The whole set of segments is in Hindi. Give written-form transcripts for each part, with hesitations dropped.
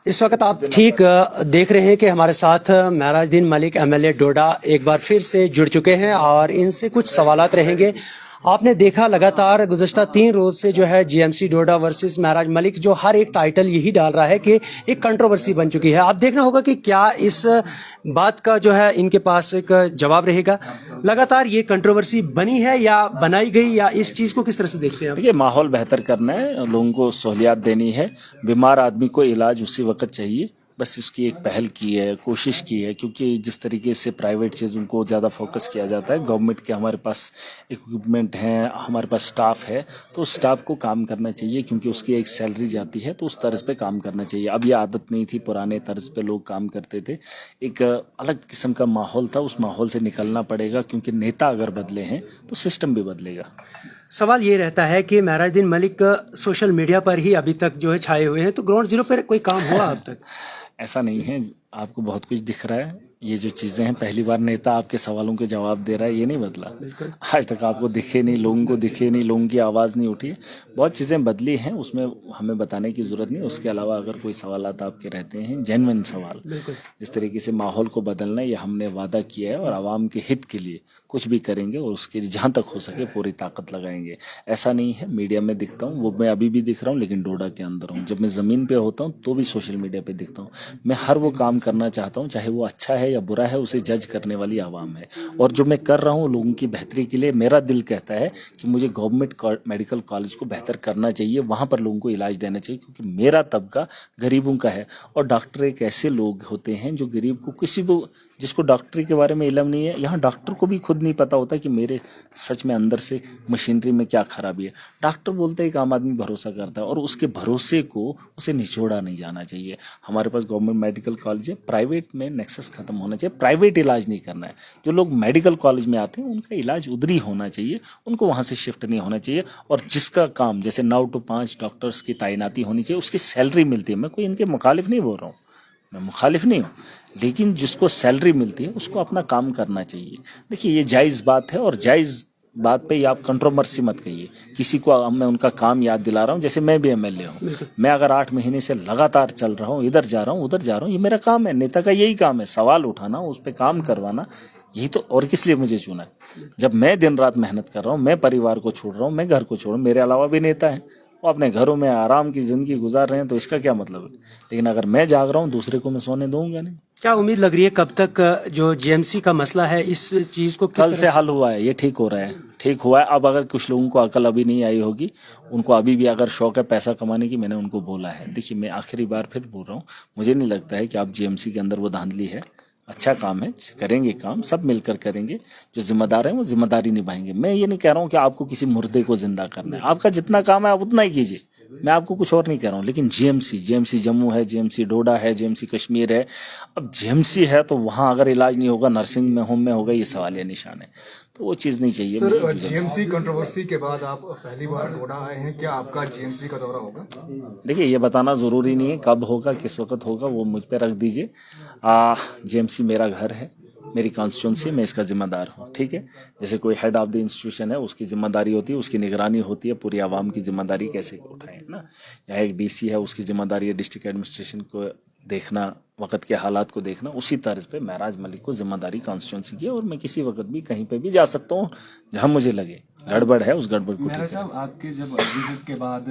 इस वक्त आप ठीक देख रहे हैं कि हमारे साथ महराजुद्दीन मलिक एमएलए डोडा एक बार फिर से जुड़ चुके हैं और इनसे कुछ सवालात रहेंगे। आपने देखा लगातार गुज़श्ता 3 रोज से जो है जीएमसी डोडा वर्सेस महराज मलिक जो हर एक टाइटल यही डाल रहा है कि एक कंट्रोवर्सी बन चुकी है। आप देखना होगा कि क्या इस बात का जो है इनके पास एक जवाब रहेगा। लगातार ये कंट्रोवर्सी बनी है या बनाई गई, या इस चीज को किस तरह से देखते हैं? देखिए, माहौल बेहतर करना है, लोगों को सहूलियात देनी है। बीमार आदमी को इलाज उसी वक्त चाहिए, बस उसकी एक पहल की है, कोशिश की है। क्योंकि जिस तरीके से प्राइवेट चीज़ों को ज़्यादा फोकस किया जाता है, गवर्नमेंट के हमारे पास इक्विपमेंट हैं, हमारे पास स्टाफ है, तो उस स्टाफ को काम करना चाहिए क्योंकि उसकी एक सैलरी जाती है, तो उस तर्ज पे काम करना चाहिए। अब ये आदत नहीं थी, पुराने तर्ज पे लोग काम करते थे, एक अलग किस्म का माहौल था, उस माहौल से निकलना पड़ेगा क्योंकि नेता अगर बदले हैं तो सिस्टम भी बदलेगा। सवाल ये रहता है कि महराजुद्दीन मलिक सोशल मीडिया पर ही अभी तक जो है छाए हुए हैं, तो ग्राउंड जीरो पर कोई काम हुआ अब तक? ऐसा नहीं है, आपको बहुत कुछ दिख रहा है। ये जो चीज़ें हैं, पहली बार नेता आपके सवालों के जवाब दे रहा है, ये नहीं बदला। आज तक आपको दिखे नहीं, लोगों को दिखे नहीं, लोगों की आवाज़ नहीं उठी। बहुत चीज़ें बदली हैं, उसमें हमें बताने की ज़रूरत नहीं। उसके अलावा अगर कोई सवालात आपके रहते हैं, जेन्युइन सवाल, जिस तरीके से माहौल को बदलना, ये हमने वादा किया है और आवाम के हित के लिए कुछ भी करेंगे और उसके लिए जहाँ तक हो सके पूरी ताकत लगाएंगे। ऐसा नहीं है मीडिया में दिखता हूँ, वो मैं अभी भी दिख रहा हूँ, लेकिन डोडा के अंदर हूँ। जब मैं ज़मीन पे होता हूँ तो भी सोशल मीडिया पे दिखता हूँ। मैं हर वो काम करना चाहता हूँ, चाहे वो अच्छा है या बुरा है, उसे जज करने वाली आवाम है। और जो मैं कर रहा हूँ लोगों की बेहतरी के लिए, मेरा दिल कहता है कि मुझे गवर्नमेंट मेडिकल कॉलेज को बेहतर करना चाहिए, वहाँ पर लोगों को इलाज देना चाहिए, क्योंकि मेरा तबका गरीबों का है। और डॉक्टर एक ऐसे लोग होते हैं जो गरीब को, किसी को जिसको डॉक्टरी के बारे में इल्म नहीं है, यहाँ डॉक्टर को भी खुद नहीं पता होता कि मेरे सच में अंदर से मशीनरी में क्या खराबी है। डॉक्टर बोलते हैं एक आम आदमी भरोसा करता है, और उसके भरोसे को उसे निचोड़ा नहीं जाना चाहिए। हमारे पास गवर्नमेंट मेडिकल कॉलेज है, प्राइवेट में नेक्सस खत्म होना चाहिए। प्राइवेट इलाज नहीं करना है। जो लोग मेडिकल कॉलेज में आते हैं उनका इलाज उधर ही होना चाहिए, उनको वहाँ से शिफ्ट नहीं होना चाहिए। और जिसका काम जैसे 9 to 5 डॉक्टर्स की तैनाती होनी चाहिए, उसकी सैलरी मिलती है। मैं कोई इनके मुखालिफ नहीं बोल रहा हूँ, मैं मुखालिफ नहीं हूँ, लेकिन जिसको सैलरी मिलती है उसको अपना काम करना चाहिए। देखिए, ये जायज़ बात है, और जायज़ बात पे ही आप कंट्रोवर्सी मत कहिए। किसी को मैं उनका काम याद दिला रहा हूँ, जैसे मैं भी एमएलए हूँ। मैं अगर 8 महीने से लगातार चल रहा हूँ, इधर जा रहा हूँ, उधर जा रहा हूँ, ये मेरा काम है। नेता का यही काम है, सवाल उठाना, उस पर काम करवाना, यही तो। और किस लिए मुझे चुना है? जब मैं दिन रात मेहनत कर रहा हूँ, मैं परिवार को छोड़ रहा हूँ, मैं घर को छोड़ रहा हूँ, मेरे अलावा भी नेता है, वो अपने घरों में आराम की जिंदगी गुजार रहे हैं, तो इसका क्या मतलब है? लेकिन अगर मैं जाग रहा हूँ, दूसरे को मैं सोने दूंगा नहीं। क्या उम्मीद लग रही है कब तक जो जीएमसी का मसला है, इस चीज को कल से हल हुआ है, ये ठीक हो रहा है, ठीक हुआ है। अब अगर कुछ लोगों को अकल अभी नहीं आई होगी, उनको अभी भी अगर शौक है पैसा कमाने की, मैंने उनको बोला है। देखिए, मैं आखिरी बार फिर बोल रहा हूँ, मुझे नहीं लगता है कि आप जीएमसी के अंदर वो धांधली है। अच्छा काम है, करेंगे काम, सब मिलकर करेंगे। जो जिम्मेदार है वो जिम्मेदारी निभाएंगे। मैं ये नहीं कह रहा हूँ कि आपको किसी मुर्दे को जिंदा करना है, आपका जितना काम है आप उतना ही कीजिए, मैं आपको कुछ और नहीं कह रहा हूँ। लेकिन जीएमसी जम्मू है, जीएमसी डोडा है, जीएमसी कश्मीर है। अब जीएमसी है तो वहाँ अगर इलाज नहीं होगा, नर्सिंग में होम में होगा, ये सवालिया निशान है, तो वो चीज़ नहीं चाहिए। सर, जीएमसी कंट्रोवर्सी के बाद आप पहली बार डोडा आए हैं, क्या आपका जीएमसी का दौरा होगा? देखिए, ये बताना ज़रूरी नहीं है कब होगा, किस वक्त होगा, वो मुझ पे रख दीजिए। जीएमसी मेरा घर है, मेरी कॉन्स्टिट्यूंसी, मैं इसका जिम्मेदार हूँ, ठीक है। जैसे कोई हेड ऑफ द इंस्टीट्यूशन है, उसकी जिम्मेदारी होती है, उसकी निगरानी होती है, पूरी आवाम की जिम्मेदारी कैसे उठाएं ना। या एक डीसी है, उसकी जिम्मेदारी है डिस्ट्रिक्ट एडमिनिस्ट्रेशन को देखना, वक्त के हालात को देखना। उसी तर्ज पे महराज मलिक को जिम्मेदारी कॉन्स्टिट्यूंसी की है, और मैं किसी वक्त भी कहीं पे भी जा सकता हूँ जहाँ मुझे लगे गड़बड़ है, उस गड़बड़ को। महराज साहब, आपके जब विजिट के बाद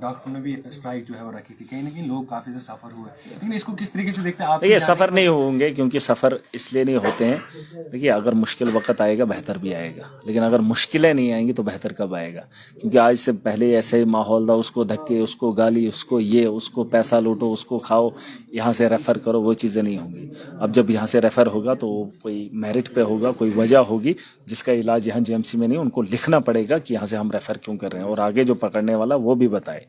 डॉक्टर ने भी स्ट्राइक जो है वो रखी थी, कहीं ना कहीं लोग काफी ज्यादा सफर हुए, लेकिन इसको किस तरीके से देखते हैं आप? देखिए, सफर नहीं होंगे, क्योंकि सफर इसलिए नहीं होते हैं। देखिए, अगर मुश्किल वक्त आएगा बेहतर भी आएगा, लेकिन अगर मुश्किलें नहीं आएंगी तो बेहतर कब आएगा? क्योंकि आज से पहले ऐसे ही माहौल था, उसको धक्के, उसको गाली, उसको ये, उसको पैसा लूटो, उसको खाओ, यहाँ से रेफर करो, वो चीज़ें नहीं होंगी। अब जब यहाँ से रेफर होगा तो कोई मेरिट पे होगा, कोई वजह होगी जिसका इलाज यहाँ जीएमसी में नहीं, उनको लिखना पड़ेगा कि यहाँ से हम रेफर क्यों कर रहे हैं, और आगे जो पकड़ने वाला वो भी बताए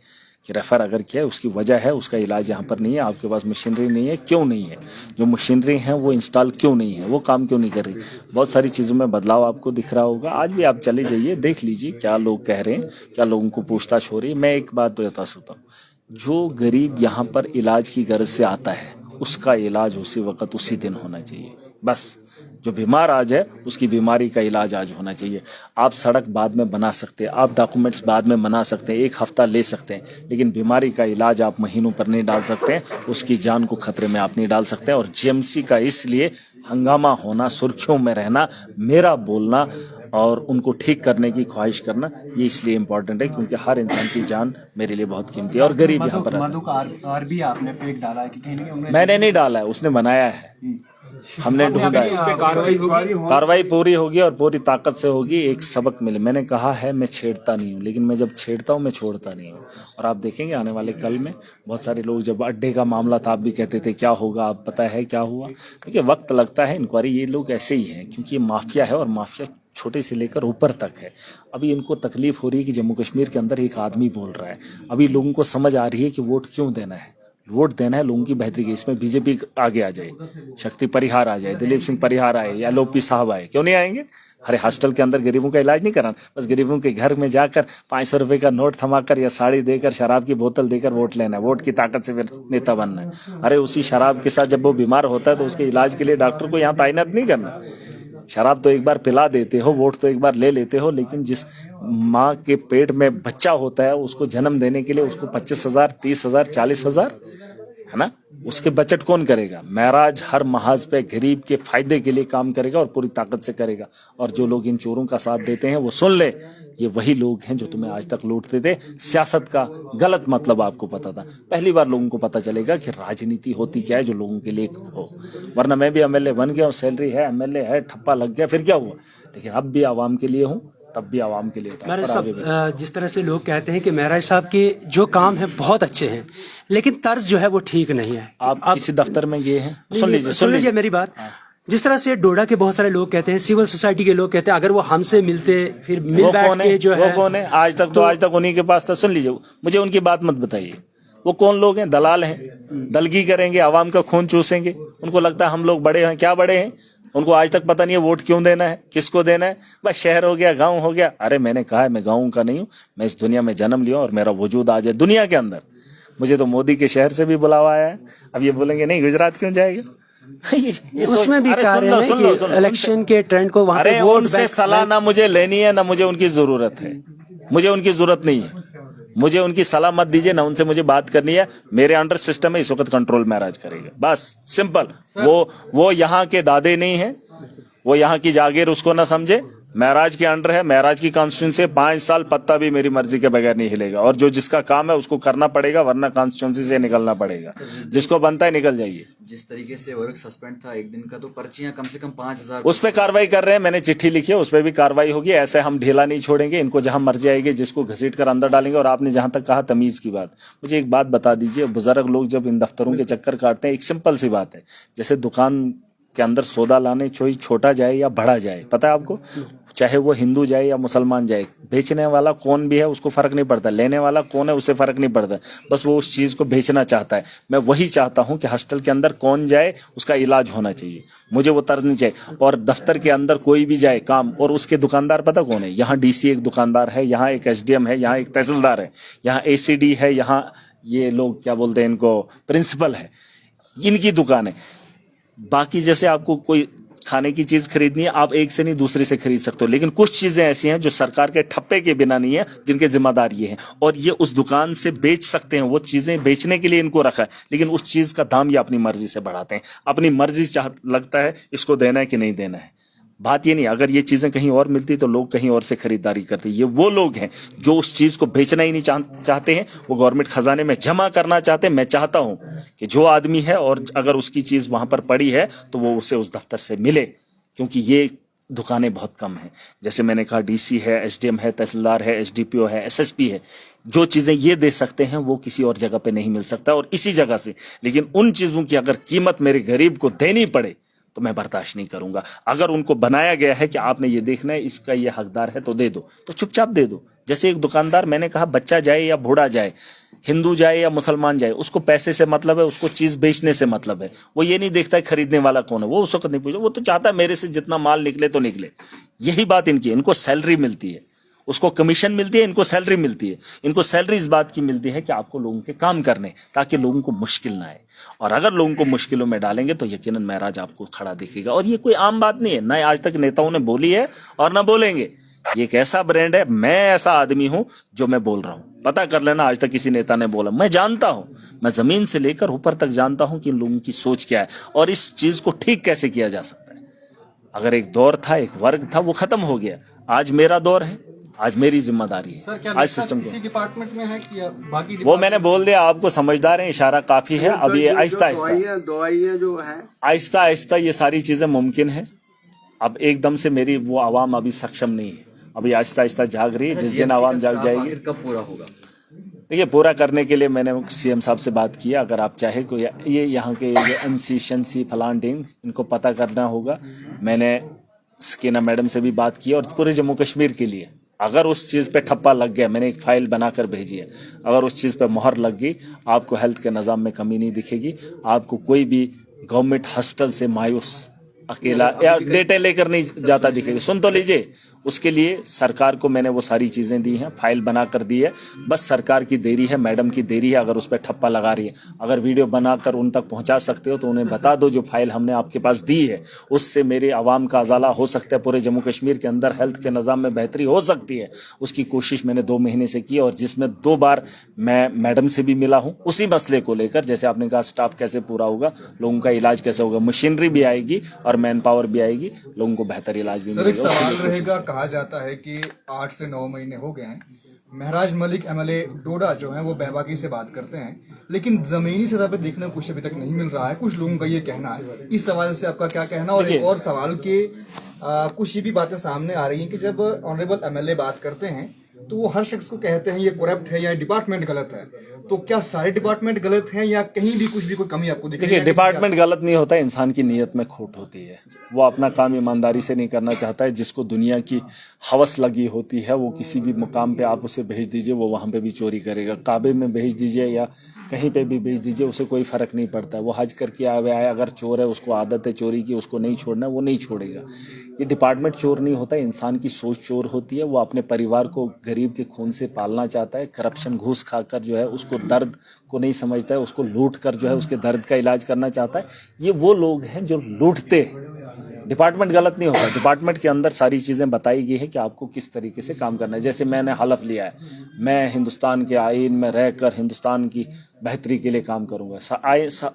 कि रेफर अगर किया है उसकी वजह है, उसका इलाज यहाँ पर नहीं है, आपके पास मशीनरी नहीं है, क्यों नहीं है, जो मशीनरी है वो इंस्टॉल क्यों नहीं है, वो काम क्यों नहीं कर रही। बहुत सारी चीज़ों में बदलाव आपको दिख रहा होगा। आज भी आप चले जाइए, देख लीजिए क्या लोग कह रहे हैं, क्या लोगों को पूछताछ हो रही है। मैं एक बात बता सकता हूँ, जो गरीब यहाँ पर इलाज की गर्ज से आता है, उसका इलाज उसी वक्त उसी दिन होना चाहिए, बस। जो बीमार आज है उसकी बीमारी का इलाज आज होना चाहिए। आप सड़क बाद में बना सकते हैं, आप डॉक्यूमेंट्स बाद में बना सकते हैं, 1 हफ्ता ले सकते हैं, लेकिन बीमारी का इलाज आप महीनों पर नहीं डाल सकते हैं, उसकी जान को खतरे में आप नहीं डाल सकते हैं। और जीएमसी का इसलिए हंगामा होना, सुर्खियों में रहना, मेरा बोलना और उनको ठीक करने की ख्वाहिश करना, ये इसलिए इम्पोर्टेंट है क्योंकि हर इंसान की जान मेरे लिए बहुत कीमती है और गरीब यहाँ पर मधु का आर भी आपने फेक डाला है कि कहीं ना कहीं मैंने नहीं डाला है, उसने बनाया है, हमने ढूंढा है। कार्रवाई पूरी होगी और पूरी ताकत से होगी। एक सबक मिले, मैंने कहा है मैं छेड़ता नहीं हूँ, लेकिन मैं जब छेड़ता हूँ मैं छोड़ता नहीं हूँ। और आप देखेंगे आने वाले कल में बहुत सारे लोग, जब अड्डे का मामला था आप भी कहते थे क्या होगा, आप पता है क्या हुआ। देखिए वक्त लगता है, इंक्वायरी, ये लोग ऐसे ही हैं क्योंकि ये माफिया है और माफिया छोटे से लेकर ऊपर तक है। अभी इनको तकलीफ हो रही है कि जम्मू कश्मीर के अंदर एक आदमी बोल रहा है, अभी लोगों को समझ आ रही है कि वोट क्यों देना है, वोट देना है लोगों की बेहतरी के। इसमें बीजेपी आगे आ जाए, शक्ति परिहार आ जाए, दिलीप सिंह परिहार आए या एलओपी साहब आए, क्यों नहीं आएंगे। अरे हॉस्टल के अंदर गरीबों का इलाज नहीं कराना, बस गरीबों के घर में जाकर 500 रुपए का नोट थमाकर या साड़ी देकर, शराब की बोतल देकर वोट लेना है, वोट की ताकत से फिर नेता बनना है। अरे उसी शराब के साथ जब वो बीमार होता है तो उसके इलाज के लिए डॉक्टर को यहाँ तैनात नहीं करना। शराब तो एक बार पिला देते हो, वोट तो एक बार ले लेते हो, लेकिन जिस माँ के पेट में बच्चा होता है उसको जन्म देने के लिए उसको 25,000, 30,000, 40,000 है ना, उसके बजट कौन करेगा। महराज हर महाज पे गरीब के फायदे के लिए काम करेगा और पूरी ताकत से करेगा। और जो लोग इन चोरों का साथ देते हैं वो सुन ले, ये वही लोग हैं जो तुम्हें आज तक लूटते थे। सियासत का गलत मतलब आपको पता था, पहली बार लोगों को पता चलेगा कि राजनीति होती क्या है, जो लोगों के लिए हो। वरना मैं भी एमएलए बन गया हूँ, सैलरी है, एमएलए है, ठप्पा लग गया, फिर क्या हुआ। लेकिन अब भी आवाम के लिए हूँ, तब भी आवाम के लिए था। महराज साहब, जिस तरह से लोग कहते हैं कि महराज साहब के जो काम है बहुत अच्छे हैं, लेकिन तर्ज जो है वो ठीक नहीं है। आप किसी दफ्तर में गए हैं, सुन लीजिए मेरी बात। जिस तरह से डोडा के बहुत सारे लोग कहते हैं, सिविल सोसाइटी के लोग कहते हैं, अगर वो हमसे मिलते फिर मिल बैठ के जो है, वो कौन है आज तक उन्हीं के पास था। सुन लीजिए, मुझे उनकी बात मत बताइए, वो कौन लोग हैं, दलाल हैं, दलगी करेंगे, आवाम का खून चूसेंगे। उनको लगता है हम लोग बड़े हैं, क्या बड़े हैं, उनको आज तक पता नहीं है वोट क्यों देना है, किसको देना है। बस शहर हो गया, गांव हो गया। अरे मैंने कहा है मैं गांव का नहीं हूं, मैं इस दुनिया में जन्म लिया और मेरा वजूद आज है दुनिया के अंदर। मुझे तो मोदी के शहर से भी बुलावा आया है। अब ये बोलेंगे नहीं गुजरात क्यों जाएगा। उसमें भी कह रहे हैं कि इलेक्शन के ट्रेंड को वहां पे वोट उनसे सलाह ना मुझे लेनी है, ना मुझे उनकी जरूरत है, मुझे उनकी जरूरत नहीं है। मुझे उनकी सलाह मत दीजिए, ना उनसे मुझे बात करनी है। मेरे अंडर सिस्टम है, इस वक्त कंट्रोल महराज करेगा, बस सिंपल। वो यहाँ के दादे नहीं है, वो यहाँ की जागीर उसको ना समझे। महराज के अंडर है, महराज की कॉन्स्टिट्यूंसी 5 साल पत्ता भी मेरी मर्जी के बगैर नहीं हिलेगा। और जो जिसका काम है उसको करना पड़ेगा, वरना कॉन्स्टिट्यूंसी से निकलना पड़ेगा। जिसको बनता है निकल जाइए। जिस तरीके से वर्क सस्पेंड था 1 दिन का, तो पर्चियां कम से कम 5,000 उस पर कार्रवाई कर रहे हैं। मैंने चिट्ठी लिखी है, उस पर भी कार्रवाई होगी। ऐसे हम ढीला नहीं छोड़ेंगे, इनको जहां मर्जी आएगी जिसको घसीट कर अंदर डालेंगे। और आपने जहां तक कहा तमीज की बात, मुझे एक बात बता दीजिए, बुजुर्ग लोग जब इन दफ्तरों के चक्कर काटते हैं, एक सिंपल सी बात है, जैसे दुकान के अंदर सौदा लाने कोई छोटा जाए या बड़ा जाए, पता है आपको, चाहे वो हिंदू जाए या मुसलमान जाए, बेचने वाला कौन भी है उसको फर्क नहीं पड़ता, लेने वाला कौन है उससे फर्क नहीं पड़ता, बस वो उस चीज को बेचना चाहता है। मैं वही चाहता हूं कि हॉस्टल के अंदर कौन जाए उसका इलाज होना चाहिए, मुझे वो तर्ज नहीं चाहिए। और दफ्तर के अंदर कोई भी जाए काम, और उसके दुकानदार पता कौन है, यहाँ डीसी एक दुकानदार है, यहाँ एक एसडीएम है, यहाँ एक तहसीलदार है, यहाँ एसीडी है, यहाँ ये लोग क्या बोलते हैं इनको, प्रिंसिपल है, इनकी दुकान है। बाकी जैसे आपको कोई खाने की चीज खरीदनी है, आप एक से नहीं दूसरे से खरीद सकते हो, लेकिन कुछ चीजें ऐसी हैं जो सरकार के ठप्पे के बिना नहीं है, जिनके जिम्मेदार ये हैं, और ये उस दुकान से बेच सकते हैं। वो चीजें बेचने के लिए इनको रखा है, लेकिन उस चीज का दाम ये अपनी मर्जी से बढ़ाते हैं, अपनी मर्जी लगता है इसको देना है कि नहीं देना है। बात ये नहीं, अगर ये चीजें कहीं और मिलती तो लोग कहीं और से खरीदारी करते। ये वो लोग हैं जो उस चीज को बेचना ही नहीं चाहते हैं, वो गवर्नमेंट खजाने में जमा करना चाहते हैं। मैं चाहता हूं कि जो आदमी है और अगर उसकी चीज वहां पर पड़ी है तो वो उसे उस दफ्तर से मिले, क्योंकि ये दुकानें बहुत कम हैं। जैसे मैंने कहा, डीसी है, एसडीएम है, तहसीलदार है, एसडीपीओ है, एसएसपी है, जो चीजें ये दे सकते हैं वो किसी और जगह पे नहीं मिल सकता, और इसी जगह से। लेकिन उन चीजों की अगर कीमत मेरे गरीब को देनी पड़े तो मैं बर्दाश्त नहीं करूंगा। अगर उनको बनाया गया है कि आपने ये देखना है, इसका ये हकदार है, तो दे दो, तो चुपचाप दे दो। जैसे एक दुकानदार, मैंने कहा, बच्चा जाए या बूढ़ा जाए, हिंदू जाए या मुसलमान जाए, उसको पैसे से मतलब है, उसको चीज बेचने से मतलब है। वो ये नहीं देखता है खरीदने वाला कौन है, वो उस वक्त नहीं पूछता, वो तो चाहता है मेरे से जितना माल निकले तो निकले। यही बात इनकी, इनको सैलरी मिलती है, उसको कमीशन मिलती है, इनको सैलरी मिलती है। इनको सैलरी इस बात की मिलती है कि आपको लोगों के काम करने, ताकि लोगों को मुश्किल ना आए। और अगर लोगों को मुश्किलों में डालेंगे तो यकीनन महराज आपको खड़ा दिखेगा। और ये कोई आम बात नहीं है, ना आज तक नेताओं ने बोली है और ना बोलेंगे। ये एक ऐसा ब्रांड है, मैं ऐसा आदमी हूं जो मैं बोल रहा हूं। पता कर लेना, आज तक किसी नेता ने बोला। मैं जानता हूं, मैं जमीन से लेकर ऊपर तक जानता हूं कि इन लोगों की सोच क्या है और इस चीज को ठीक कैसे किया जा सकता है। अगर एक दौर था, एक वर्ग था, वो खत्म हो गया। आज मेरा दौर है, आज मेरी जिम्मेदारी सर, है। क्या आज सिस्टम इसी डिपार्टमेंट में है कि बाकी वो मैंने बोल दिया आपको, समझदार है, इशारा काफी है। अब ये आहिस्ता आहिस्ता ये सारी चीजें मुमकिन है। अब एकदम से मेरी वो आवाम अभी सक्षम नहीं है, अभी आहिस्ता आहिस्ता जाग रही है। जिस दिन आवाम जाग जाएगी, कब पूरा होगा? देखिए, पूरा करने के लिए मैंने सीएम साहब से बात किया। अगर आप चाहे कोई ये यहाँ के एनसी शंसी फलान टीम, इनको पता करना होगा। मैंने सकीना मैडम से भी बात की और पूरे जम्मू कश्मीर के लिए अगर उस चीज़ पे ठप्पा लग गया, मैंने एक फाइल बनाकर भेजी है, अगर उस चीज़ पे मोहर लग गई, आपको हेल्थ के निज़ाम में कमी नहीं दिखेगी। आपको कोई भी गवर्नमेंट हॉस्पिटल से मायूस अकेला या डेटा लेकर नहीं जाता दिखेगा। सुन तो लीजिए, उसके लिए सरकार को मैंने वो सारी चीजें दी हैं, फाइल बनाकर दी है। बस सरकार की देरी है, मैडम की देरी है। अगर उस पर ठप्पा लगा रही है, अगर वीडियो बनाकर उन तक पहुंचा सकते हो तो उन्हें बता दो। जो फाइल हमने आपके पास दी है उससे मेरे आवाम का अजाला हो सकता है। पूरे जम्मू कश्मीर के अंदर हेल्थ के निज़ाम में बेहतरी हो सकती है। उसकी कोशिश मैंने 2 महीने से की और जिसमें 2 बार मैं मैडम से भी मिला हूं उसी मसले को लेकर। जैसे आपने कहा, स्टाफ कैसे पूरा होगा, लोगों का इलाज कैसे होगा, मशीनरी भी आएगी और मैन पावर भी आएगी, लोगों को बेहतर इलाज भी सर, एक मिलेगा। सवाल रहेगा, कहा जाता है कि 8 से 9 महीने हो गए हैं, महराज मलिक एमएलए डोडा जो है वो बेबाकी से बात करते हैं, लेकिन जमीनी सतह पे देखने को कुछ अभी तक नहीं मिल रहा है। कुछ लोगों का ये कहना है। इस सवाल से आपका क्या कहना? और एक और सवाल के कुछ ये भी बातें सामने आ रही हैं कि जब ऑनरेबल एमएलए बात करते हैं तो वो हर शख्स को कहते हैं ये करप्ट है या डिपार्टमेंट गलत है। तो क्या सारे डिपार्टमेंट गलत हैं या कहीं भी कुछ भी कोई कमी आपको दिखती है? देखिए, डिपार्टमेंट गलत नहीं होता, इंसान की नीयत में खोट होती है। वो अपना काम ईमानदारी से नहीं करना चाहता है। जिसको दुनिया की हवस लगी होती है, वो किसी भी मुकाम पे आप उसे भेज दीजिए, वो वहां पे भी चोरी करेगा। काबे में भेज दीजिए या कहीं पे भी भेज दीजिए, उसे कोई फर्क नहीं पड़ता है। वो हज करके आया है, अगर चोर है, उसको आदत है चोरी की, उसको नहीं छोड़ना, वो नहीं छोड़ेगा। ये डिपार्टमेंट चोर नहीं होता, इंसान की सोच चोर होती है। वो अपने परिवार को गरीब के खून से पालना चाहता है। करप्शन घूस खाकर जो है उसको दर्द को नहीं समझता है, उसको लूट कर जो है उसके दर्द का इलाज करना चाहता है। ये वो लोग हैं जो लूटते हैं। डिपार्टमेंट गलत नहीं होता। डिपार्टमेंट के अंदर सारी चीजें बताई गई है कि आपको किस तरीके से काम करना है। जैसे मैंने हलफ लिया है, मैं हिंदुस्तान के आईन में रहकर हिंदुस्तान की बेहतरी के लिए काम करूंगा।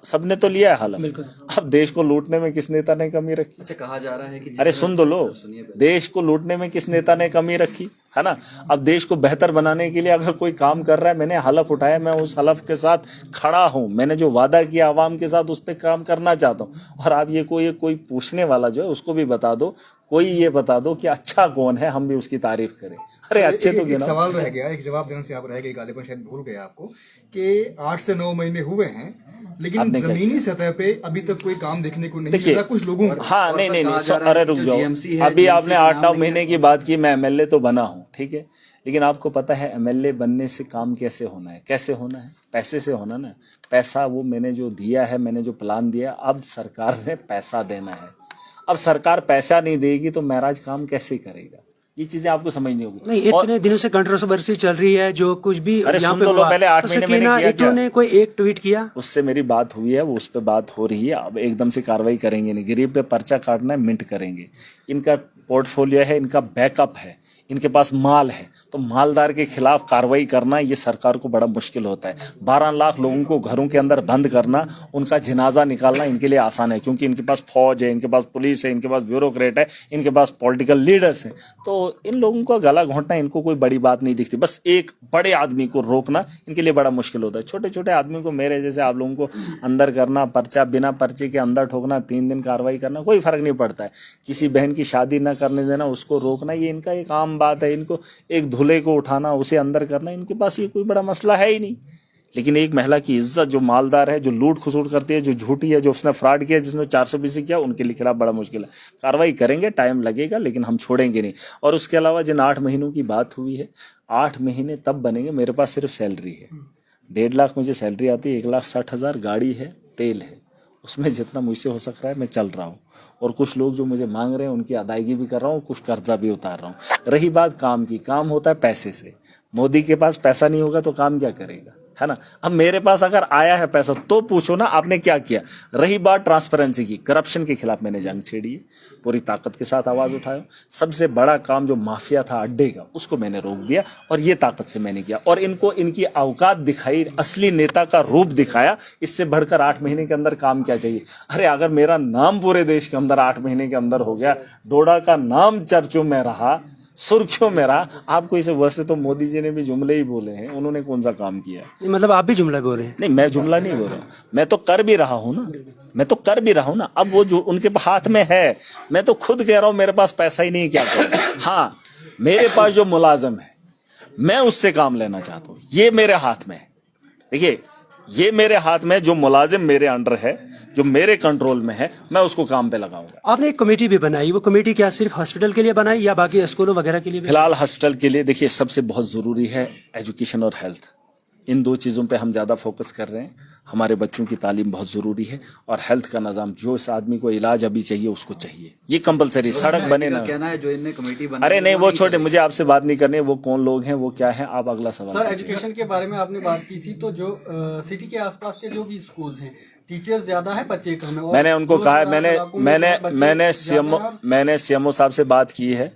सबने तो लिया है हलफ। अब देश को लूटने में किस नेता ने कमी रखी? अच्छा, कहा जा रहा है कि अरे सुन दो लो, देश को लूटने में किस नेता ने कमी रखी है ना? अब देश को बेहतर बनाने के लिए अगर कोई काम कर रहा है, मैंने हलफ उठाया, मैं उस हलफ के साथ खड़ा हूं। मैंने जो वादा किया आवाम के साथ, उस पर काम करना चाहता हूं। और आप ये कोई पूछने वाला जो है उसको भी बता दो, कोई ये बता दो कि अच्छा कौन है, हम भी उसकी तारीफ करें। अरे अच्छे तो एक सवाल रह गया, एक जवाब देने से आप रह गए, गालिबन शायद भूल गए आपको, कि 8 से 9 महीने हुए हैं लेकिन जमीनी सतह पे अभी तक कोई काम देखने को नहीं मिला कुछ लोगों को। हाँ, नहीं, अरे रुक जाओ। अभी आपने 8-9 महीने की बात की, मैं एमएलए तो बना हूँ, ठीक है, लेकिन आपको पता है एमएलए बनने से काम कैसे होना है? कैसे होना है? पैसे से होना ना। पैसा वो मैंने जो दिया है, मैंने जो प्लान दिया, अब सरकार ने पैसा देना है। अब सरकार पैसा नहीं देगी तो महराज काम कैसे करेगा? ये चीजें आपको समझनी होगी। नहीं, इतने दिनों से कंट्रोवर्सी चल रही है, जो कुछ भी अरे यहाँ सुन पे तो लो, हुआ, पहले 8 तो महीने मैंने सकीना किया क्या? ने कोई एक ट्वीट किया, उससे मेरी बात हुई है, वो उस पर बात हो रही है। अब एकदम से कार्रवाई करेंगे नहीं, गरीब पे पर्चा काटना है, मिंट करेंगे। इनका पोर्टफोलियो है, इनका बैकअप है, इनके पास माल है, तो मालदार के खिलाफ कार्रवाई करना ये सरकार को बड़ा मुश्किल होता है। 12 लाख लोगों को घरों के अंदर बंद करना, उनका जनाजा निकालना इनके लिए आसान है, क्योंकि इनके पास फौज है, इनके पास पुलिस है, इनके पास ब्यूरोक्रेट है, इनके पास पॉलिटिकल लीडर्स हैं। तो इन लोगों का गला घोंटना इनको कोई बड़ी बात नहीं दिखती। बस एक बड़े आदमी को रोकना इनके लिए बड़ा मुश्किल होता है। छोटे छोटे आदमी को, मेरे जैसे आप लोगों को अंदर करना, पर्चा बिना पर्चे के अंदर ठोकना, 3 दिन कार्रवाई करना, कोई फर्क नहीं पड़ता है। किसी बहन की शादी न करने देना, उसको रोकना, ये इनका एक आम बात है। इनको एक दूल्हे को उठाना, उसे अंदर करना, इनके पास ये कोई बड़ा मसला है ही नहीं। लेकिन एक महिला की इज्जत, जो मालदार है, जो लूट खसूट करती है, जो झूठी है, जो उसने फ्रॉड किया, जिसने 420 किया, उनके लिए खिलाफ बड़ा मुश्किल है। कार्रवाई करेंगे, टाइम लगेगा, लेकिन हम छोड़ेंगे नहीं। और उसके अलावा जिन 8 महीनों की बात हुई है, 8 महीने तब बनेंगे, मेरे पास सिर्फ सैलरी है, 1.5 लाख मुझे सैलरी आती है, 1,60,000 गाड़ी है, तेल है, उसमें जितना मुझसे हो सक रहा है मैं चल रहा हूँ। और कुछ लोग जो मुझे मांग रहे हैं उनकी अदायगी भी कर रहा हूँ, कुछ कर्जा भी उतार रहा हूँ। रही बात काम की, काम होता है पैसे से। मोदी के पास पैसा नहीं होगा तो काम क्या करेगा, है ना। अब मेरे पास अगर आया है पैसा तो पूछो ना आपने क्या किया। रही बात ट्रांसपेरेंसी की, करप्शन के खिलाफ मैंने जंग छेड़ी है, पूरी ताकत के साथ आवाज उठाया। सबसे बड़ा काम जो माफिया था अड्डे का, उसको मैंने रोक दिया और ये ताकत से मैंने किया। और इनको इनकी औकात दिखाई, असली नेता का रूप दिखाया। इससे बढ़कर 8 महीने के अंदर काम क्या चाहिए। अरे अगर मेरा नाम पूरे देश के अंदर 8 महीने के अंदर हो गया, डोडा का नाम चर्चों में रहा, सुर्खियों में रहा। आपको इसे, वैसे तो मोदी जी ने भी जुमले ही बोले हैं, उन्होंने कौन सा काम किया है। मतलब आप भी जुमला बोल रहे हैं? नहीं, मैं जुमला नहीं बोल रहा हूँ, मैं तो कर भी रहा हूँ ना, मैं तो कर भी रहा हूँ ना। अब वो जो उनके हाथ में है, मैं तो खुद कह रहा हूँ मेरे पास पैसा ही नहीं है, क्या करूँ। हाँ, मेरे पास जो मुलाजिम है मैं उससे काम लेना चाहता हूँ, ये मेरे हाथ में है। देखिए, ये मेरे हाथ में, जो मुलाजिम मेरे अंडर है, जो मेरे कंट्रोल में है, मैं उसको काम पे लगाऊंगा। आपने एक कमेटी भी बनाई, वो कमेटी क्या सिर्फ हॉस्पिटल के लिए बनाई या बाकी स्कूलों वगैरह के लिए भी? फिलहाल हॉस्पिटल के लिए। देखिए, सबसे बहुत जरूरी है एजुकेशन और हेल्थ। इन 2 चीजों पे हम ज्यादा फोकस कर रहे हैं। हमारे बच्चों की तालीम बहुत जरूरी है और हेल्थ का निजाम, जो इस आदमी को इलाज अभी चाहिए उसको चाहिए, ये कंपलसरी। सड़क बने ना, कहना है जो इनने कमेटी बनाई। अरे नहीं, वो छोटे, मुझे आपसे बात नहीं करनी है। वो कौन लोग हैं, वो क्या है, आप अगला सवाल सर, कीजिए। एजुकेशन के बारे में आपने बात की थी, तो जो सिटी के आसपास के जो भी स्कूल्स हैं, टीचर्स ज्यादा है, बच्चे कम है। और मैंने उनको कहा है, मैंने सीएमओ साहब से बात की है,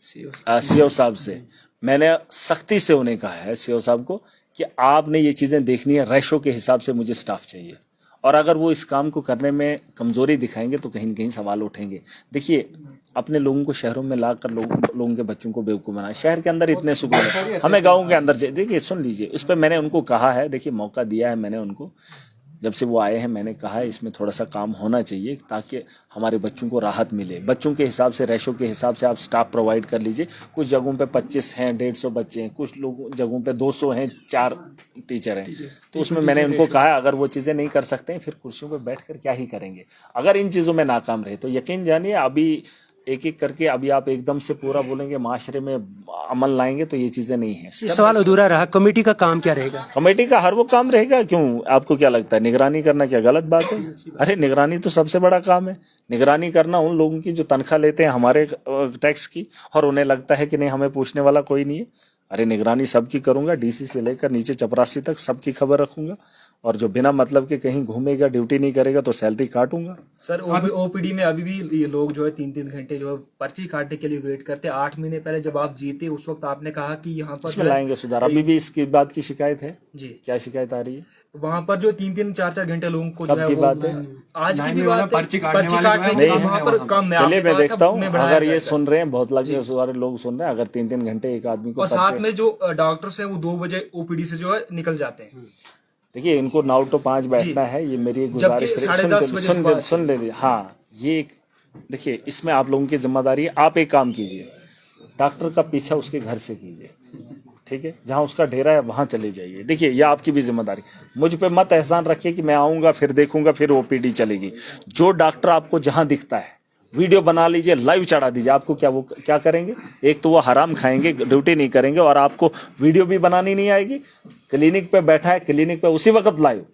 सीओ साहब से मैंने सख्ती से उन्हें कहा है, सीओ साहब को, कि आपने ये चीजें देखनी है, रेशो के हिसाब से मुझे स्टाफ चाहिए। और अगर वो इस काम को करने में कमजोरी दिखाएंगे तो कहीं न कहीं सवाल उठेंगे। देखिए, अपने लोगों को शहरों में लाकर लोगों के बच्चों को बेवकूफ बनाए। शहर के अंदर इतने सुकून है, हमें गाँव के अंदर। देखिए, सुन लीजिए, उस पर मैंने उनको कहा है, देखिए मौका दिया है मैंने उनको, जब से वो आए हैं मैंने कहा है इसमें थोड़ा सा काम होना चाहिए ताकि हमारे बच्चों को राहत मिले। बच्चों के हिसाब से, रेशो के हिसाब से आप स्टाफ प्रोवाइड कर लीजिए। कुछ जगहों पे 25 हैं, 150 बच्चे हैं, कुछ लोग जगहों पे 200 हैं, 4 टीचर हैं। तो उसमें मैंने उनको कहा अगर वो चीज़ें नहीं कर सकते हैं, फिर कुर्सियों पर बैठ कर क्या ही करेंगे। अगर इन चीज़ों में नाकाम रहे तो यकीन जानिए, अभी एक एक करके, अभी आप एकदम से पूरा बोलेंगे माशरे में अमल लाएंगे तो ये चीजें नहीं है। ये सवाल अधूरा रहा, कमेटी का काम क्या रहेगा? कमेटी का हर वो काम रहेगा। क्यों, आपको क्या लगता है निगरानी करना क्या गलत बात है? अरे निगरानी तो सबसे बड़ा काम है। निगरानी करना उन लोगों की जो तनख्वाह लेते हैं हमारे टैक्स की, और उन्हें लगता है कि नहीं हमें पूछने वाला कोई नहीं है। अरे निगरानी सबकी करूंगा, डीसी से लेकर नीचे चपरासी तक सबकी खबर रखूंगा। और जो बिना मतलब के कहीं घूमेगा, ड्यूटी नहीं करेगा तो सैलरी काटूंगा। सर, ओपीडी में अभी भी ये लोग जो है 3-3 घंटे जो है पर्ची काटने के लिए वेट करते हैं। 8 महीने पहले जब आप जीते उस वक्त आपने कहा कि यहाँ पर इसमें लाएंगे सुधार। अभी भी इसकी बात की शिकायत है जी, क्या शिकायत आ रही है? वहाँ पर जो 3-3, 4-4 घंटे लोगों को जो कब है की वो बात है? आज की भी वाला बात है, पर्ची पर्ची काटने काटने वाली के वहाँ पर कम है। चलिए आपने मैं कहा देखता था हूँ, उन्हें बढ़ाया अगर ये जाएगा। सुन रहे हैं, बहुत लगे सारे लोग सुन रहे हैं, अगर 3-3 घंटे एक आदमी को और साथ में जो डॉक्टर्स हैं वो 2 बजे ओपीडी से जो है निकल जाते हैं। देखिए, इनको 9 to 5 बैठना है, ये मेरी एक गुजारिश जबकि 10:30 बजे सुन लीजिए। हाँ, ये देखिए, इसमें आप लोगों की जिम्मेदारी है। आप एक काम कीजिए, डॉक्टर का पीछा उसके घर से कीजिए, ठीक है? जहां उसका डेरा है वहां चले जाइए। देखिए, ये आपकी भी जिम्मेदारी। मुझ पे मत एहसान रखिए कि मैं आऊंगा फिर देखूंगा फिर ओपीडी चलेगी। जो डॉक्टर आपको जहां दिखता है वीडियो बना लीजिए, लाइव चढ़ा दीजिए। आपको क्या, वो क्या करेंगे? एक तो वो हराम खाएंगे, ड्यूटी नहीं करेंगे, और आपको वीडियो भी बनानी नहीं आएगी। क्लिनिक पे बैठा है, क्लिनिक पे उसी वक्त लाइव,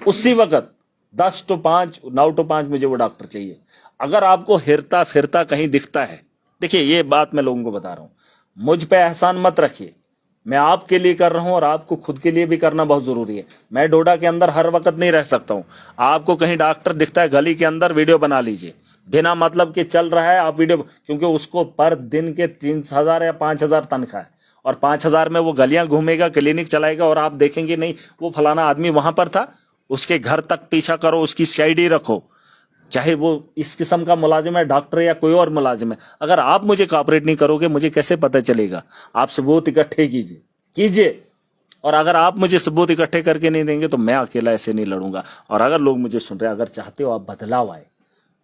उसी वक्त 10 to 5, 9 to 5 मुझे वो डॉक्टर चाहिए। अगर आपको हिरता फिरता कहीं दिखता है, देखिए ये बात मैं लोगों को बता रहा हूं, मुझ पे एहसान मत रखिए। मैं आपके लिए कर रहा हूं और आपको खुद के लिए भी करना बहुत जरूरी है। मैं डोडा के अंदर हर वक्त नहीं रह सकता हूं। आपको कहीं डॉक्टर दिखता है गली के अंदर, वीडियो बना लीजिए। बिना मतलब के चल रहा है आप वीडियो, क्योंकि उसको पर दिन के 3,000 या 5,000 तनख्वाह है, और 5,000 में वो गलियां घूमेगा, क्लिनिक चलाएगा, और आप देखेंगे नहीं वो फलाना आदमी वहां पर था। उसके घर तक पीछा करो, उसकी सीआईडी रखो, चाहे वो इस किस्म का मुलाजिम है, डॉक्टर या कोई और मुलाजिम है। अगर आप मुझे कॉपरेट नहीं करोगे, मुझे कैसे पता चलेगा? आप सबूत इकट्ठे कीजिए। और अगर आप मुझे सबूत इकट्ठे करके नहीं देंगे तो मैं अकेला ऐसे नहीं लड़ूंगा। और अगर लोग मुझे सुन रहे हैं, अगर चाहते हो आप बदलाव आए,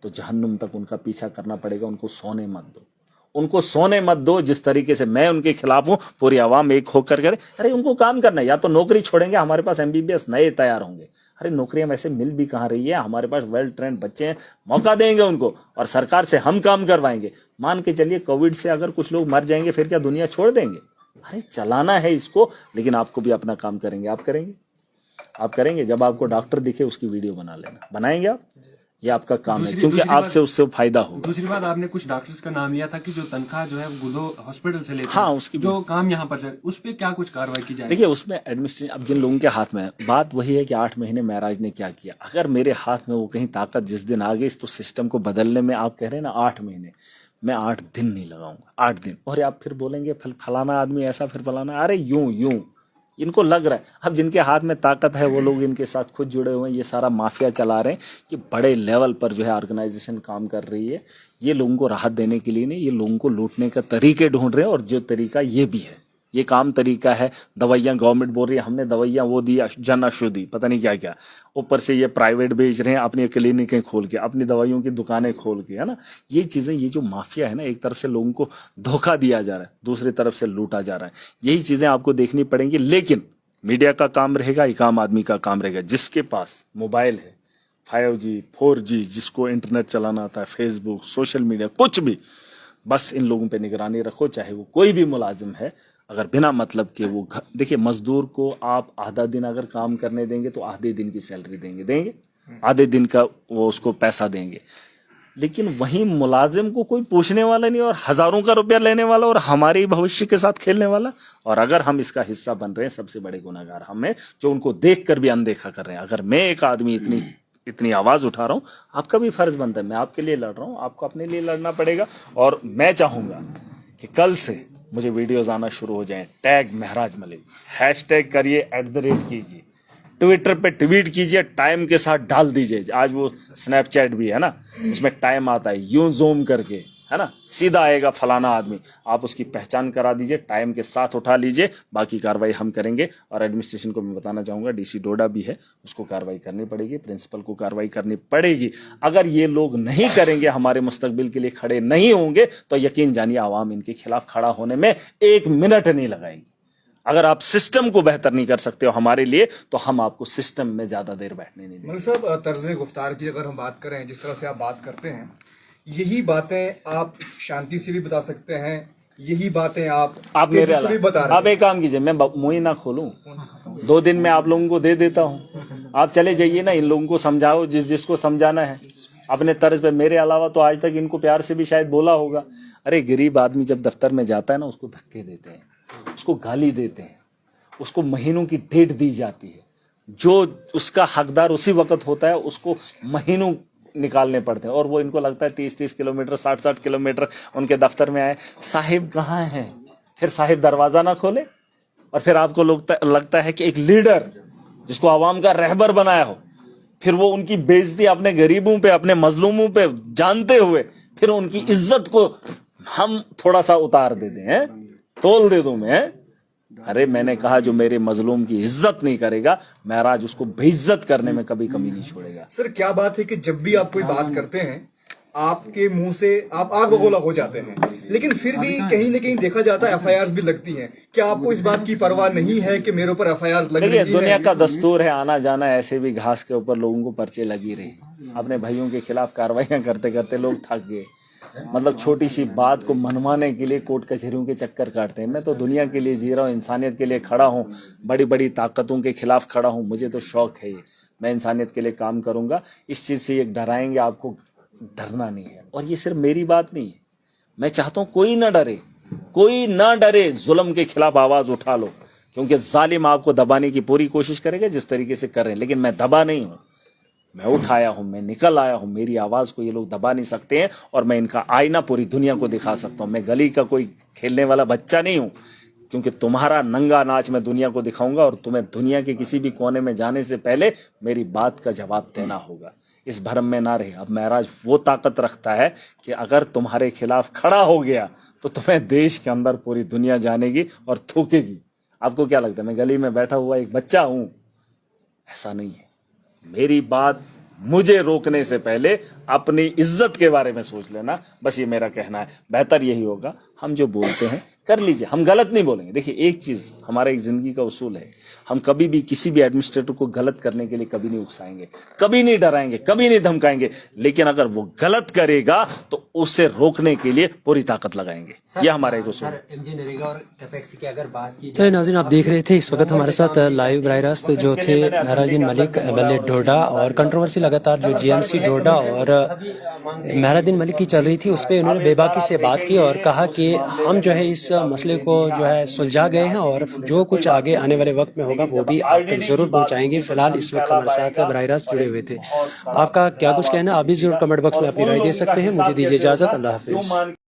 तो जहन्नुम तक उनका पीछा करना पड़ेगा। उनको सोने मत दो। जिस तरीके से मैं उनके खिलाफ हूं, पूरी आवाम एक होकर करे। अरे उनको काम करना है, या तो नौकरी छोड़ेंगे, हमारे पास एमबीबीएस नए तैयार होंगे। अरे नौकरियां वैसे मिल भी कहाँ रही है, हमारे पास वेल ट्रेंड बच्चे हैं, मौका देंगे उनको, और सरकार से हम काम करवाएंगे। मान के चलिए कोविड से अगर कुछ लोग मर जाएंगे, फिर क्या दुनिया छोड़ देंगे? अरे चलाना है इसको, लेकिन आपको भी अपना काम करेंगे। आप करेंगे जब आपको डॉक्टर दिखे उसकी वीडियो बना लेना। बनाएंगे आप? ये आपका काम है, दूसरी- क्योंकि दूसरी आपसे बात- उससे फायदा होगा। दूसरी बात, आपने कुछ डॉक्टर्स का नाम लिया था कि जो तनख्वाह जो है गुदो हॉस्पिटल से लेते हाँ, हैं, उसकी जो काम यहाँ पर चल, उस पे क्या कुछ कार्रवाई की जाए? देखिए, उसमें एडमिनिस्ट्रेशन अब जिन लोगों के हाथ में है, बात वही है कि 8 महीने महराज ने क्या किया। अगर मेरे हाथ में वो कहीं ताकत जिस दिन आ गई तो सिस्टम को बदलने में, आप कह रहे हैं ना 8 महीने, मैं 8 दिन नहीं लगाऊंगा, 8 दिन। और आप फिर बोलेंगे फलाना आदमी ऐसा, फिर फलाना, अरे यूं इनको लग रहा है। अब जिनके हाथ में ताकत है वो लोग इनके साथ खुद जुड़े हुए हैं, ये सारा माफिया चला रहे हैं कि बड़े लेवल पर जो है ऑर्गेनाइजेशन काम कर रही है। ये लोगों को राहत देने के लिए नहीं, ये लोगों को लूटने का तरीके ढूंढ रहे हैं। और जो तरीका ये भी है, ये काम तरीका है। दवाइयां गवर्नमेंट बोल रही है हमने दवाइयां वो दी, जन औषधि पता नहीं क्या क्या, ऊपर से ये प्राइवेट बेच रहे हैं अपनी क्लिनिकें खोल के, अपनी दवाइयों की दुकानें खोल के, है ना। ये चीजें, ये जो माफिया है ना, एक तरफ से लोगों को धोखा दिया जा रहा है, दूसरी तरफ से लूटा जा रहा है। यही चीजें आपको देखनी पड़ेंगी। लेकिन मीडिया का काम रहेगा, एक आम आदमी का काम रहेगा। जिसके पास मोबाइल है, 5G 4G, जिसको इंटरनेट चलाना आता है, फेसबुक, सोशल मीडिया, कुछ भी, बस इन लोगों पे निगरानी रखो। चाहे वो कोई भी मुलाजिम है, अगर बिना मतलब के वो देखिए, मजदूर को आप आधा दिन अगर काम करने देंगे तो आधे दिन की सैलरी देंगे, आधे दिन का वो उसको पैसा देंगे। लेकिन वहीं मुलाजिम को कोई पूछने वाला नहीं, और हजारों का रुपया लेने वाला, और हमारे भविष्य के साथ खेलने वाला। और अगर हम इसका हिस्सा बन रहे हैं, सबसे बड़े गुनाहगार हम हैं, जो उनको देख कर भी अनदेखा कर रहे हैं। अगर मैं एक आदमी इतनी आवाज उठा रहा हूं, आपका भी फर्ज बनता है, मैं आपके लिए लड़ रहा हूं, आपको अपने लिए लड़ना पड़ेगा। और मैं चाहूंगा कि कल से मुझे वीडियोज आना शुरू हो जाएं, टैग महराज मलिक, हैशटैग करिए, @ कीजिए, ट्विटर पे ट्वीट कीजिए, टाइम के साथ डाल दीजिए। आज वो स्नैपचैट भी है ना, उसमें टाइम आता है, यूं जूम करके, है ना, सीधा आएगा फलाना आदमी, आप उसकी पहचान करा दीजिए, टाइम के साथ उठा लीजिए। बाकी कार्रवाई हम करेंगे। और एडमिनिस्ट्रेशन को मैं बताना चाहूंगा, डीसी डोडा भी है, उसको कार्रवाई करनी पड़ेगी, प्रिंसिपल को कार्रवाई करनी पड़ेगी। अगर ये लोग नहीं करेंगे, हमारे मुस्तकबिल के लिए खड़े नहीं होंगे, तो यकीन जानिए आवाम इनके खिलाफ खड़ा होने में 1 मिनट नहीं लगाएगी। अगर आप सिस्टम को बेहतर नहीं कर सकते हो हमारे लिए, तो हम आपको सिस्टम में ज्यादा देर बैठने नहीं देंगे। मलिक साहब, तर्ज गुफ्तार की अगर हम बात करें, जिस तरह से आप बात करते हैं, यही बातें आप शांति से भी बता सकते हैं, यही बातें आप मेरे तेजी से भी बता अलावा रहे आप एक काम कीजिए, मैं मुंह ही ना खोलूं, 2 दिन में आप लोगों को दे देता हूं। आप चले जाइए ना, इन लोगों को समझाओ जिसको समझाना है अपने तर्ज पे। मेरे अलावा तो आज तक इनको प्यार से भी शायद बोला होगा। अरे गरीब आदमी जब दफ्तर में जाता है ना, उसको धक्के देते हैं, उसको गाली देते हैं, उसको महीनों की डेट दी जाती है। जो उसका हकदार उसी वक्त होता है, उसको महीनों निकालने पड़ते हैं। और वो इनको लगता है 30-30 किलोमीटर, 60-60 किलोमीटर उनके दफ्तर में आए। साहिब कहाँ है? फिर साहिब दरवाजा ना खोले, और फिर आपको लगता है कि एक लीडर जिसको आवाम का रहबर बनाया हो, फिर वो उनकी बेइज्जती अपने गरीबों पे, अपने मजलूमों पे जानते हुए, फिर उनकी इज्जत को हम थोड़ा सा उतार दे दें, हैं? तोल दे दूं मैं? अरे मैंने कहा, जो मेरे मजलूम की इज्जत नहीं करेगा, महराज उसको बेइज्जत करने में कभी कमी नहीं छोड़ेगा। सर, क्या बात है कि जब भी आप कोई बात करते हैं, आपके मुंह से आप आग बगोला हो जाते हैं, लेकिन फिर भी कहीं न कहीं देखा जाता है FIRs भी लगती हैं। क्या आपको इस बात की परवाह नहीं है कि मेरे ऊपर FIRs लग रही है? दुनिया का दस्तूर है, आना जाना, ऐसे भी घास के ऊपर लोगों को पर्चे लगी रही। अपने भाइयों के खिलाफ कार्रवाइयां करते करते लोग थक गए। मतलब छोटी सी बात को मनवाने के लिए कोर्ट कचहरियों के चक्कर काटते हैं। मैं तो दुनिया के लिए जी रहा हूँ, इंसानियत के लिए खड़ा हूँ, बड़ी बड़ी ताकतों के खिलाफ खड़ा हूँ। मुझे तो शौक है ये, मैं इंसानियत के लिए काम करूंगा। इस चीज से ये डराएंगे, आपको डरना नहीं है। और ये सिर्फ मेरी बात नहीं है, मैं चाहता हूं कोई ना डरे, कोई ना डरे। जुल्म के खिलाफ आवाज उठा लो, क्योंकि जालिम आपको दबाने की पूरी कोशिश करेगा जिस तरीके से कर रहे हैं। लेकिन मैं दबा नहीं हूं, मैं उठ आया हूं, मैं निकल आया हूं। मेरी आवाज को ये लोग दबा नहीं सकते हैं, और मैं इनका आईना पूरी दुनिया को दिखा सकता हूं। मैं गली का कोई खेलने वाला बच्चा नहीं हूं, क्योंकि तुम्हारा नंगा नाच मैं दुनिया को दिखाऊंगा, और तुम्हें दुनिया के किसी भी कोने में जाने से पहले मेरी बात का जवाब देना होगा। इस भरम में ना रहे। अब महराज वो ताकत रखता है कि अगर तुम्हारे खिलाफ खड़ा हो गया तो तुम्हें देश के अंदर पूरी दुनिया जानेगी और थूकेगी। आपको क्या लगता है मैं गली में बैठा हुआ एक बच्चा हूं? ऐसा नहीं है। मेरी बात मुझे रोकने से पहले अपनी इज्जत के बारे में सोच लेना, बस ये मेरा कहना है। बेहतर यही होगा, हम जो बोलते हैं कर लीजिए, हम गलत नहीं बोलेंगे। देखिए एक चीज हमारा एक जिंदगी का उसूल है, हम कभी भी किसी भी एडमिनिस्ट्रेटर को गलत करने के लिए कभी नहीं उकसाएंगे, कभी नहीं डराएंगे, कभी नहीं धमकाएंगे, लेकिन अगर वो गलत करेगा तो उसे रोकने के लिए पूरी ताकत लगाएंगे। ये हमारा एक उसूल है। एमजी नरेगा और कैपेक्स की अगर बात की चलिए नाज़रीन, आप देख रहे थे इस वक्त हमारे साथ लाइव बराह रास्त जो थे महराजुद्दीन मलिक एमएलए डोडा, और कंट्रोवर्सी लगातार जो जीएमसी डोडा और महराजुद्दीन मलिक की चल रही थी उस पर उन्होंने बेबाकी से बात की और कहा कि हम जो है इस मसले को जो है सुलझा गए हैं और जो कुछ आगे आने वाले वक्त में होगा वो भी आप तक जरूर पहुंचाएंगे। फिलहाल इस वक्त हमारे साथ बराह रास्त जुड़े हुए थे। आपका क्या कुछ कहना, आप भी जरूर कमेंट बॉक्स में अपनी राय दे सकते हैं। मुझे दीजिए इजाजत, अल्लाह हाफिज।